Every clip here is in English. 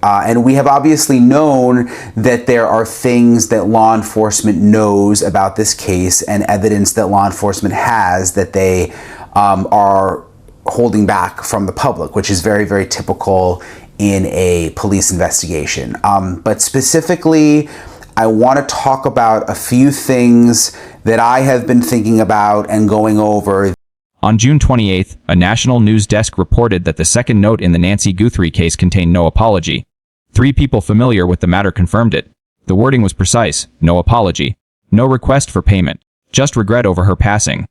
And we have obviously known that there are things that law enforcement knows about this case and evidence that law enforcement has that they are holding back from the public, which is very, very typical in a police investigation. But specifically, I want to talk about a few things that I have been thinking about and going over. On June 28th, a national news desk reported that the second note in the Nancy Guthrie case contained no apology. 3 people familiar with the matter confirmed it. The wording was precise: no apology, no request for payment, just regret over her passing.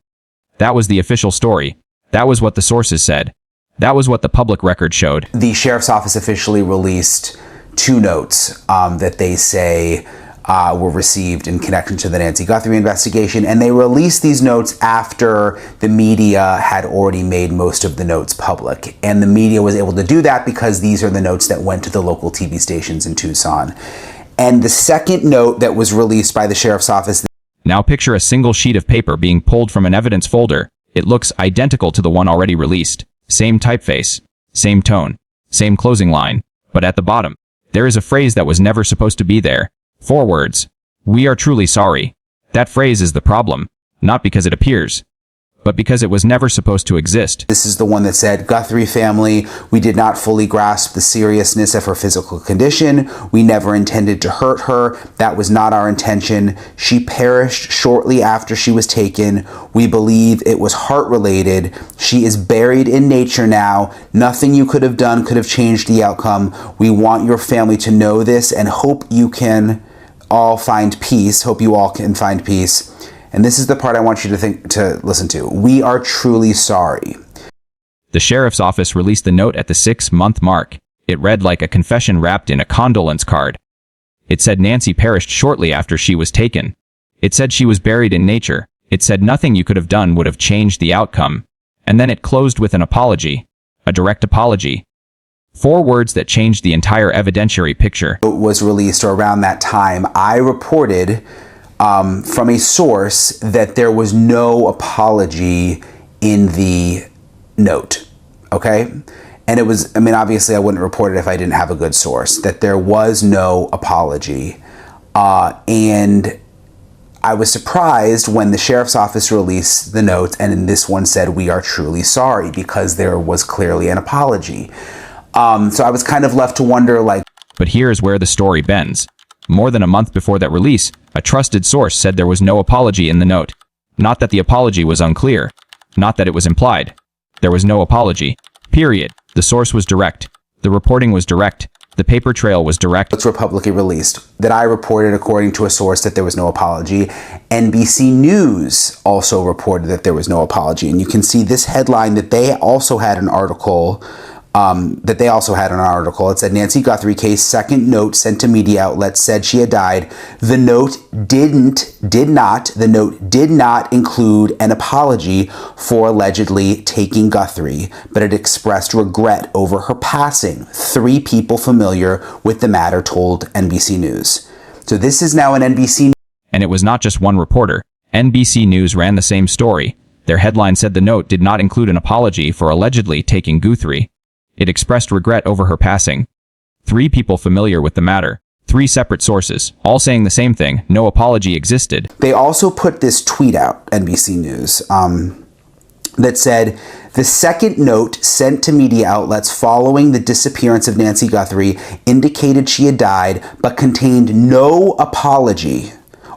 That was the official story. That was what the sources said. That was what the public record showed. The sheriff's office officially released 2 notes that they say were received in connection to the Nancy Guthrie investigation, and they released these notes after the media had already made most of the notes public. And the media was able to do that because these are the notes that went to the local TV stations in Tucson. And the second note that was released by the sheriff's office... Now picture a single sheet of paper being pulled from an evidence folder. It looks identical to the one already released. Same typeface, same tone, same closing line. But at the bottom, there is a phrase that was never supposed to be there. 4 words. We are truly sorry. That phrase is the problem, not because it appears, but because it was never supposed to exist. This is the one that said, Guthrie family, we did not fully grasp the seriousness of her physical condition. We never intended to hurt her. That was not our intention. She perished shortly after she was taken. We believe it was heart-related. She is buried in nature now. Nothing you could have done could have changed the outcome. We want your family to know this and hope you can all find peace. Hope you all can find peace. And this is the part I want you to listen to. We are truly sorry. The sheriff's office released the note at the 6-month mark. It read like a confession wrapped in a condolence card. It said Nancy perished shortly after she was taken. It said she was buried in nature. It said nothing you could have done would have changed the outcome. And then it closed with an apology. A direct apology. 4 words that changed the entire evidentiary picture. It was released, or around that time, I reported from a source that there was no apology in the note, okay? And it was, I mean, obviously I wouldn't report it if I didn't have a good source, that there was no apology. And I was surprised when the sheriff's office released the note, and in this one said, we are truly sorry, because there was clearly an apology. So I was kind of left to wonder, like... But here's where the story bends. More than a month before that release, a trusted source said there was no apology in the note. Not that the apology was unclear. Not that it was implied. There was no apology. Period. The source was direct. The reporting was direct. The paper trail was direct. It's publicly released that I reported, according to a source, that there was no apology. NBC News also reported that there was no apology. And you can see this headline that they also had an article It said, Nancy Guthrie case, second note sent to media outlets said she had died. The note did not include an apology for allegedly taking Guthrie, but it expressed regret over her passing. 3 people familiar with the matter told NBC News. So this is now an NBC. And it was not just one reporter. NBC News ran the same story. Their headline said the note did not include an apology for allegedly taking Guthrie. It expressed regret over her passing. 3 people familiar with the matter. 3 separate sources, all saying the same thing. No apology existed. They also put this tweet out, NBC News, that said, the second note sent to media outlets following the disappearance of Nancy Guthrie indicated she had died, but contained no apology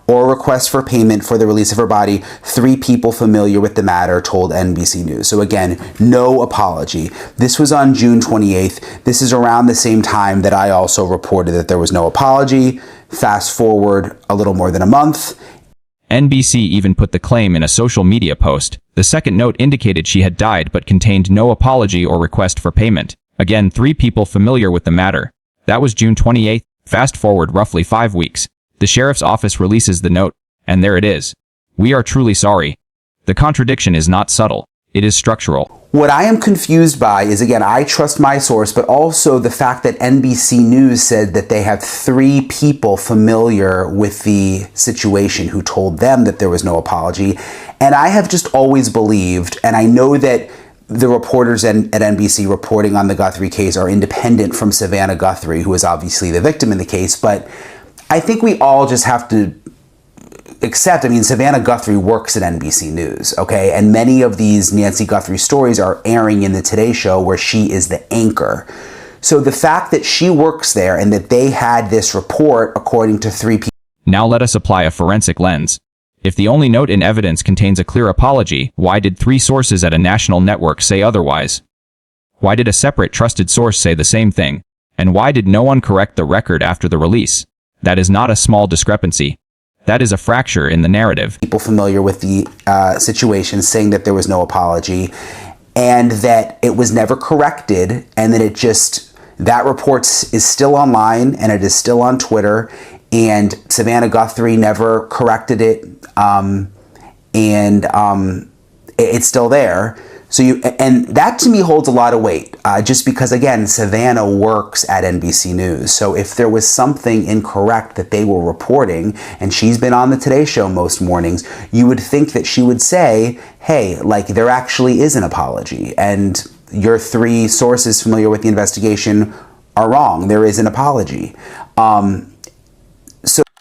or request for payment for the release of her body. 3 people familiar with the matter told NBC News. So again, no apology. This was on June 28th. This is around the same time that I also reported that there was no apology. Fast forward a little more than a month. NBC even put the claim in a social media post. The second note indicated she had died but contained no apology or request for payment. Again, 3 people familiar with the matter. That was June 28th. Fast forward roughly 5 weeks. The sheriff's office releases the note, and there it is. We are truly sorry. The contradiction is not subtle. It is structural. What I am confused by is, again, I trust my source, but also the fact that NBC News said that they have 3 people familiar with the situation who told them that there was no apology. And I have just always believed, and I know that the reporters at NBC reporting on the Guthrie case are independent from Savannah Guthrie, who is obviously the victim in the case. But I think we all just have to accept, I mean, Savannah Guthrie works at NBC News, okay? And many of these Nancy Guthrie stories are airing in the Today Show, where she is the anchor. So the fact that she works there and that they had this report, according to 3 people. Now let us apply a forensic lens. If the only note in evidence contains a clear apology, why did 3 sources at a national network say otherwise? Why did a separate trusted source say the same thing? And why did no one correct the record after the release? That is not a small discrepancy. That is a fracture in the narrative. People familiar with the situation saying that there was no apology and that it was never corrected, and that it just, that report is still online and it is still on Twitter, and Savannah Guthrie never corrected it, it's still there. So and that to me holds a lot of weight, just because, again, Savannah works at NBC News. So if there was something incorrect that they were reporting, and she's been on the Today Show most mornings, you would think that she would say, hey, like, there actually is an apology, and your 3 sources familiar with the investigation are wrong. There is an apology.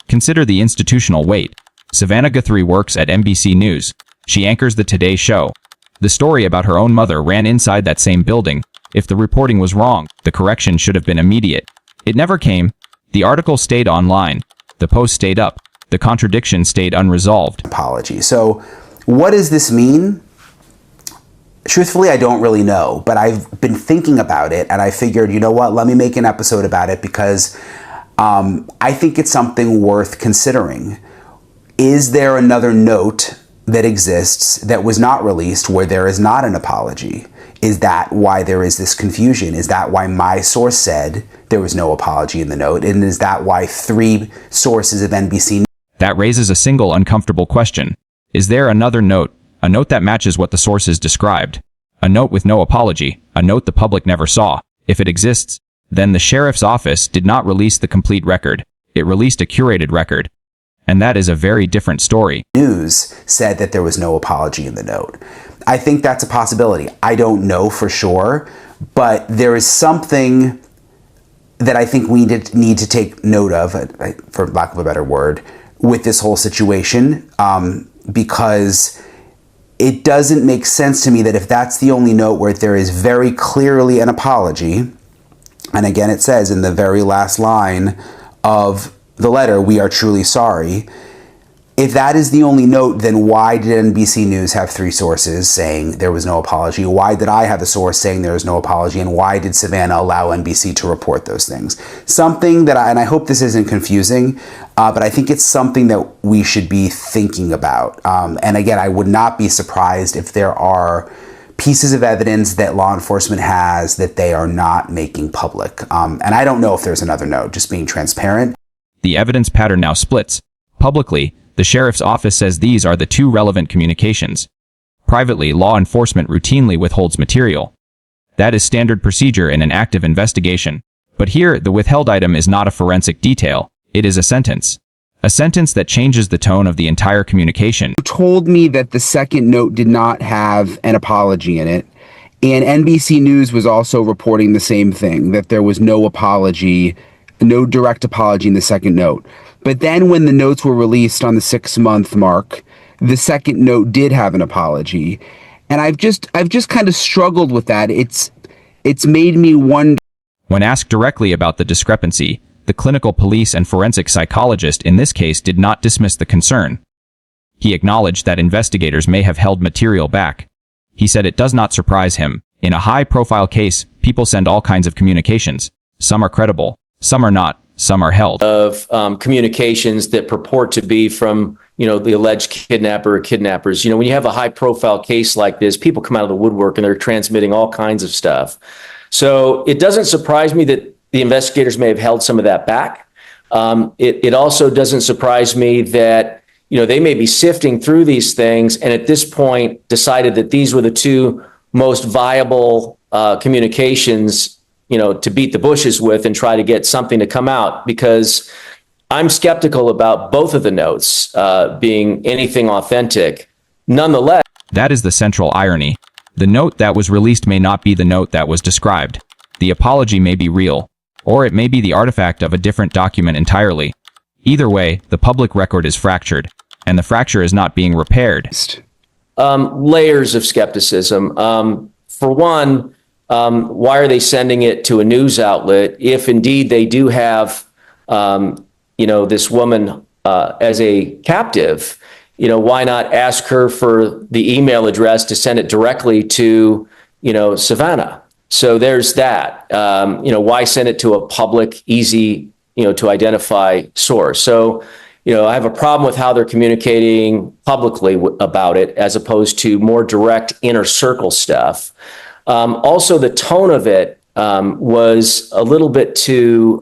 Consider the institutional weight. Savannah Guthrie works at NBC News. She anchors the Today Show. The story about her own mother ran inside that same building. If the reporting was wrong, the correction should have been immediate. It never came. The article stayed online. The post stayed up. The contradiction stayed unresolved. Apology. So what does this mean? Truthfully, I don't really know, but I've been thinking about it, and I figured, you know what, let me make an episode about it, because I think it's something worth considering. Is there another note that exists that was not released where there is not an apology? Is that why there is this confusion? Is that why my source said there was no apology in the note? And is that why 3 sources of NBC? That raises a single uncomfortable question. Is there another note? A note that matches what the sources described? A note with no apology? A note the public never saw? If it exists, then the sheriff's office did not release the complete record. It released a curated record. And that is a very different story. News said that there was no apology in the note. I think that's a possibility. I don't know for sure, but there is something that I think we need to take note of, for lack of a better word, with this whole situation, because it doesn't make sense to me that if that's the only note where there is very clearly an apology, and again it says in the very last line of the letter, "We are truly sorry." If that is the only note, then why did NBC News have 3 sources saying there was no apology? Why did I have a source saying there was no apology? And why did Savannah allow NBC to report those things? Something that and I hope this isn't confusing, but I think it's something that we should be thinking about. And again, I would not be surprised if there are pieces of evidence that law enforcement has that they are not making public. And I don't know if there's another note, just being transparent. The evidence pattern now splits. Publicly, the sheriff's office says these are the 2 relevant communications. Privately, law enforcement routinely withholds material. That is standard procedure in an active investigation. But here, the withheld item is not a forensic detail. It is a sentence. A sentence that changes the tone of the entire communication. You told me that the second note did not have an apology in it, and NBC News was also reporting the same thing, that there was no apology, no direct apology in the second note. But then when the notes were released on the 6-month mark, the second note did have an apology. And I've just kind of struggled with that. It's made me wonder. When asked directly about the discrepancy, the clinical police and forensic psychologist in this case did not dismiss the concern. He acknowledged that investigators may have held material back. He said it does not surprise him. In a high-profile case, people send all kinds of communications. Some are credible, some are not, some are held. Of communications that purport to be from, the alleged kidnapper or kidnappers. When you have a high-profile case like this, people come out of the woodwork and they're transmitting all kinds of stuff. So it doesn't surprise me that the investigators may have held some of that back. It also doesn't surprise me that, they may be sifting through these things and at this point decided that these were the 2 most viable communications, to beat the bushes with and try to get something to come out, because I'm skeptical about both of the notes being anything authentic. Nonetheless, that is the central irony. The note that was released may not be the note that was described. The apology may be real, or it may be the artifact of a different document entirely. Either way, the public record is fractured, and the fracture is not being repaired. Layers of skepticism. For one, why are they sending it to a news outlet if indeed they do have, this woman as a captive? Why not ask her for the email address to send it directly to, Savannah? So there's that. Why send it to a public, easy, to identify source? So, I have a problem with how they're communicating publicly about it as opposed to more direct inner circle stuff. Also, the tone of it was a little bit too...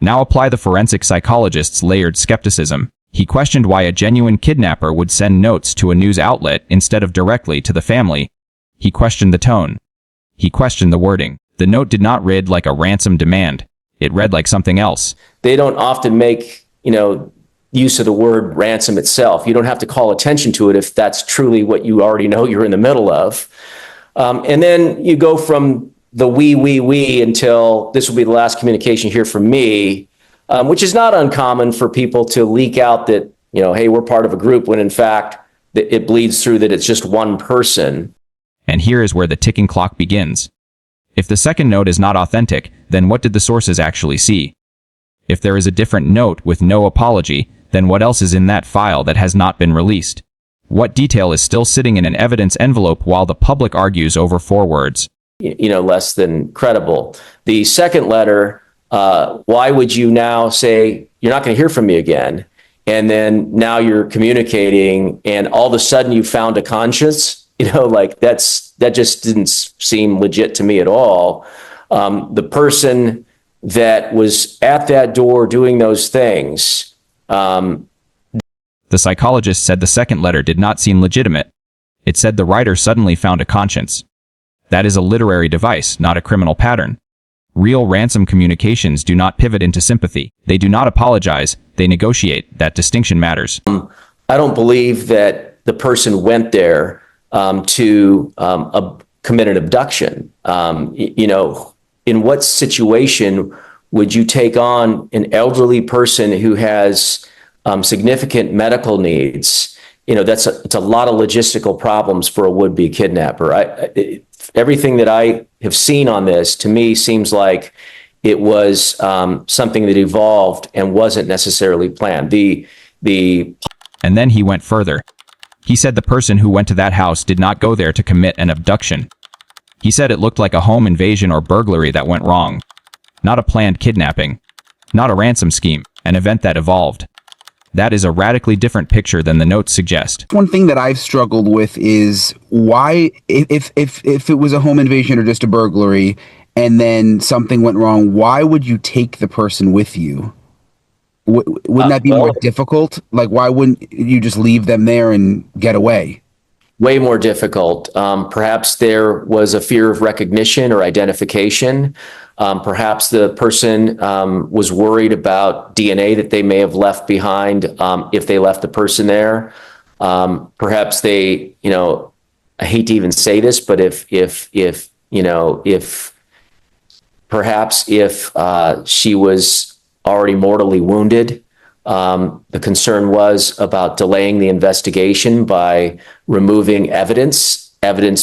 Now apply the forensic psychologist's layered skepticism. He questioned why a genuine kidnapper would send notes to a news outlet instead of directly to the family. He questioned the tone. He questioned the wording. The note did not read like a ransom demand. It read like something else. They don't often make, use of the word ransom itself. You don't have to call attention to it if that's truly what you already know you're in the middle of. And then you go from the we until this will be the last communication here from me, which is not uncommon for people to leak out that, hey, we're part of a group, when in fact it bleeds through that it's just one person. And here is where the ticking clock begins. If the second note is not authentic, then what did the sources actually see? If there is a different note with no apology, then what else is in that file that has not been released? What detail is still sitting in an evidence envelope while the public argues over 4 words? Less than credible. The second letter, why would you now say, you're not going to hear from me again? And then now you're communicating and all of a sudden you found a conscience, that just didn't seem legit to me at all. The person that was at that door doing those things. The psychologist said the second letter did not seem legitimate. It said the writer suddenly found a conscience. That is a literary device, not a criminal pattern. Real ransom communications do not pivot into sympathy. They do not apologize. They negotiate. That distinction matters. I don't believe that the person went there to commit an abduction. In what situation would you take on an elderly person who has significant medical needs? It's a lot of logistical problems for a would-be kidnapper. Everything that I have seen on this, to me, seems like it was something that evolved and wasn't necessarily planned. And then he went further. He said the person who went to that house did not go there to commit an abduction. He said it looked like a home invasion or burglary that went wrong. Not a planned kidnapping. Not a ransom scheme. An event that evolved. That is a radically different picture than the notes suggest. One thing that I've struggled with is why, if it was a home invasion or just a burglary, and then something went wrong, why would you take the person with you? Wouldn't that be more difficult? Like, why wouldn't you just leave them there and get away? Way more difficult. Perhaps there was a fear of recognition or identification. Perhaps the person was worried about DNA that they may have left behind if they left the person there. Perhaps they, I hate to even say this, but if she was already mortally wounded, the concern was about delaying the investigation by removing evidence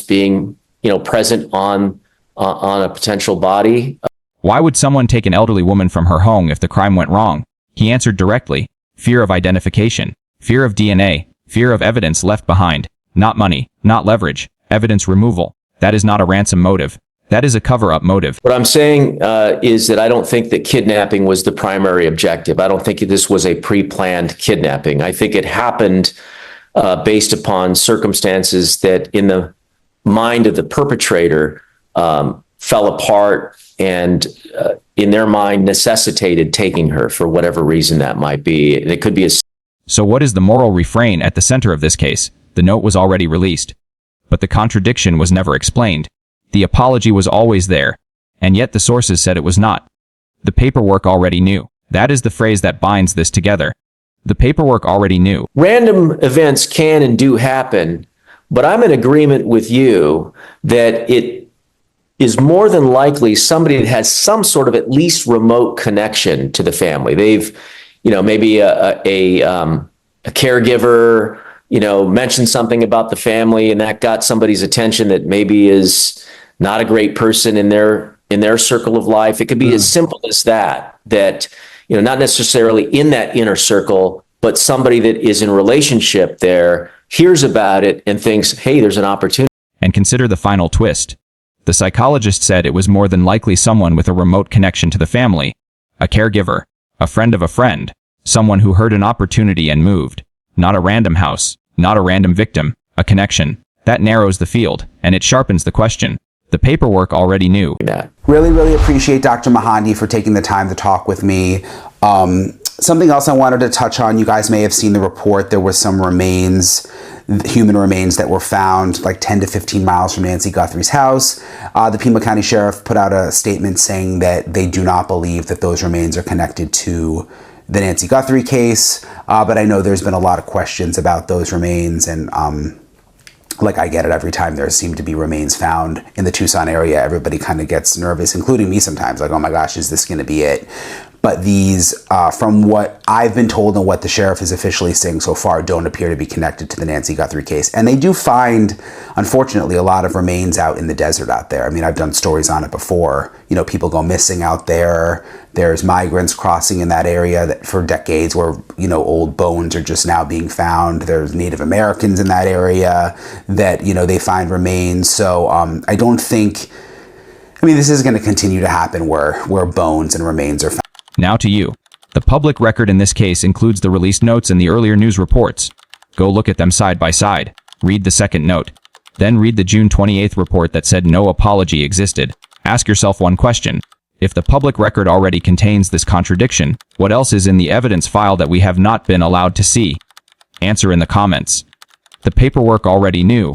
being, present on a potential body. Why would someone take an elderly woman from her home if the crime went wrong? He answered directly. Fear of identification. Fear of DNA. Fear of evidence left behind. Not money. Not leverage. Evidence removal. That is not a ransom motive. That is a cover-up motive. What I'm saying is that I don't think that kidnapping was the primary objective. I don't think this was a pre-planned kidnapping. I think it happened based upon circumstances that in the mind of the perpetrator fell apart and in their mind necessitated taking her for whatever reason that might be. It could be a... So what is the moral refrain at the center of this case? The note was already released, but the contradiction was never explained. The apology was always there, and yet the sources said it was not. The paperwork already knew. That is the phrase that binds this together. The paperwork already knew. Random events can and do happen, But I'm in agreement with you that it is more than likely somebody that has some sort of at least remote connection to the family. They've, maybe a caregiver, mentioned something about the family, and that got somebody's attention that maybe is not a great person in their circle of life. It could be as simple as that, not necessarily in that inner circle, but somebody that is in relationship there hears about it and thinks, hey, there's an opportunity. And consider the final twist. The psychologist said it was more than likely someone with a remote connection to the family, a caregiver, a friend of a friend, someone who heard an opportunity and moved. Not a random house, not a random victim, a connection. That narrows the field, and it sharpens the question. The paperwork already knew. Really, really appreciate Dr. Mahandi for taking the time to talk with me. Something else I wanted to touch on, you guys may have seen the report, there was some remains, human remains that were found like 10 to 15 miles from Nancy Guthrie's house. The Pima County Sheriff put out a statement saying that they do not believe that those remains are connected to the Nancy Guthrie case, but I know there's been a lot of questions about those remains, and like I get it every time there seem to be remains found in the Tucson area. Everybody kind of gets nervous, including me sometimes, like, oh my gosh, is this going to be it? But these, from what I've been told and what the sheriff is officially saying so far, don't appear to be connected to the Nancy Guthrie case. And they do find, unfortunately, a lot of remains out in the desert out there. I mean, I've done stories on it before. People go missing out there. There's migrants crossing in that area that for decades where, old bones are just now being found. There's Native Americans in that area that, they find remains. So I don't think, this is going to continue to happen where bones and remains are found. Now to you. The public record in this case includes the released notes and the earlier news reports. Go look at them side by side. Read the second note. Then read the June 28th report that said no apology existed. Ask yourself one question. If the public record already contains this contradiction, what else is in the evidence file that we have not been allowed to see? Answer in the comments. The paperwork already knew.